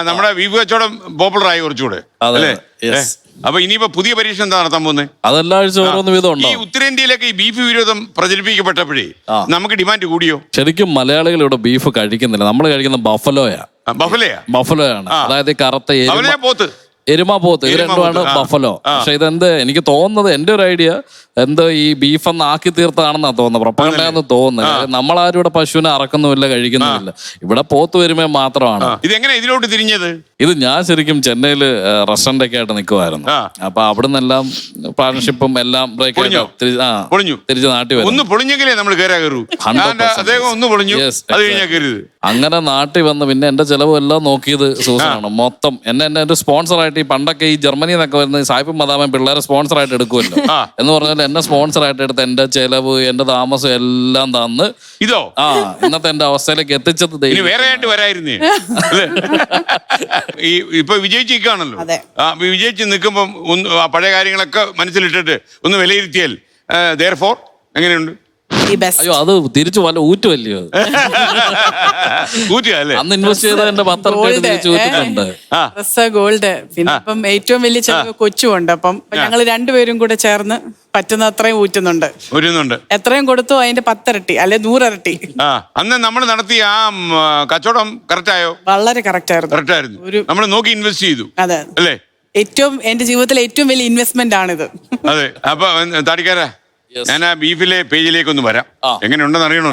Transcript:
നമ്മുടെ ബീഫ് കച്ചവടം പോപ്പുലർ ആയി കുറച്ചുകൂടെ അതെ, അല്ലേ? yes. അപ്പൊ ഇനിയിപ്പോ പുതിയ പരീക്ഷ എന്താ നടത്താൻ പോകുന്നത്? അതെല്ലാ ആഴ്ച ഓരോന്ന് വീതം ഈ ഉണ്ടാവും. ഉത്തരേന്ത്യയിലൊക്കെ ഈ ബീഫ് വിരോധം പ്രചരിപ്പിക്കപ്പെട്ടപ്പോഴേ നമുക്ക് ഡിമാൻഡ് കൂടിയോ? ശരിക്കും മലയാളികൾ ഇവിടെ ബീഫ് കഴിക്കുന്നില്ല. നമ്മൾ കഴിക്കുന്ന ബഫലോയാ. ബഫലയാ? ബഫലോയാണ്. അതായത് ഈ കറുത്ത ബഫലയാ പോത്ത്? എരുമ പോത്ത്. ഇത് രണ്ടുമാണ് ബഫലോ. പക്ഷെ ഇതെന്ത് എനിക്ക് തോന്നുന്നത്, എന്റെ ഒരു ഐഡിയ എന്തോ ഈ ബീഫ് ഒന്ന് ആക്കി തീർത്തതാണെന്നാ തോന്നുന്നത്. പ്രൊപ്പഗണ്ടയെന്ന് തോന്നുന്നത്. നമ്മളാരും ഇവിടെ പശുവിനെ അറക്കുന്നുമില്ല, കഴിക്കുന്നുമില്ല. ഇവിടെ പോത്ത് വരുമേ മാത്രമാണ്. ഇതെങ്ങനെ ഇതിലോട്ട് തിരിഞ്ഞത്? ഇത് ഞാൻ ശരിക്കും ചെന്നൈയില് റെസ്റ്റോറന്റ് ഒക്കെ ആയിട്ട് നിൽക്കുമായിരുന്നു. അപ്പൊ അവിടുന്നെല്ലാം പാർട്ണർഷിപ്പും എല്ലാം ബ്രേക്ക് പൊളിഞ്ഞു. തിരിച്ച് നാട്ടിൽ വരും. ഒന്ന് പൊളിഞ്ഞെങ്കിലേ നമ്മൾ കയറൂ. അദ്ദേഹം ഒന്ന് പൊളിഞ്ഞു, അത് കഴിഞ്ഞാൽ കയറിയത്. അങ്ങനെ നാട്ടിൽ വന്ന് പിന്നെ എന്റെ ചെലവ് എല്ലാം നോക്കിയത് സൂസനാണ് മൊത്തം. എന്റെ സ്പോൺസർ ആയിട്ട് ഈ പണ്ടൊക്കെ ഈ ജർമ്മനിയിൽ നിന്നൊക്കെ വരുന്ന സായിപ്പും മദാമൻ പിള്ളേരെ സ്പോൺസർ ആയിട്ട് എടുക്കുമല്ലോ എന്ന് പറഞ്ഞാൽ എന്നെ സ്പോൺസർ ആയിട്ട് എടുത്ത് എന്റെ ചെലവ് എന്റെ താമസം എല്ലാം തന്ന് ഇന്നത്തെ എന്റെ അവസ്ഥയിലേക്ക് എത്തിച്ചത് വേറെ ആയിട്ട് വരായിരുന്നേ. ഈ ഇപ്പൊ വിജയിച്ചിരിക്കുകയാണല്ലോ. വിജയിച്ച് നിൽക്കുമ്പം ഒന്ന് പഴയ കാര്യങ്ങളൊക്കെ മനസ്സിലിട്ടിട്ട് ഒന്ന് വിലയിരുത്തിയാൽ therefore എങ്ങനെയുണ്ട്? അയ്യോ, അത് തിരിച്ചു വല്ല ഊറ്റുമല്ലയോ? ഊറ്റുകയല്ലേ? അന്ന് ഇൻവെസ്റ്റ് ചെയ്ത എന്റെ 10 തിരിച്ചു ഊറ്റിട്ടുണ്ട്. ഗോൾഡ്. പിന്നെ ഇപ്പം ഏറ്റവും വലിയ ചെലവ് കൊച്ചുണ്ട്. അപ്പം ഞങ്ങൾ രണ്ടുപേരും കൂടെ ചേർന്ന് പറ്റുന്ന അത്രയും ഊറ്റുന്നുണ്ട്. എത്രയും കൊടുത്തു അതിന്റെ 10 ഇരട്ടി അല്ലെ 100 ഇരട്ടി. അന്ന് നമ്മൾ നടത്തിയ ആ കച്ചവടം കറക്റ്റ് ആയോ? വളരെ കറക്റ്റ് ആയിരുന്നു. നമ്മൾ നോക്കി ഇൻവെസ്റ്റ് ചെയ്തു. അതെ അല്ലേ? എന്റെ ജീവിതത്തിലെ ഏറ്റവും വലിയ ഇൻവെസ്റ്റ്മെന്റ് ആണിത്. അതെ. അപ്പൊ താടിക്കാരാ, ഞാൻ ആ ബീഫിലെ പേജിലേക്ക് ഒന്ന് വരാം. എങ്ങനെയുണ്ടെന്ന് അറിയണോ?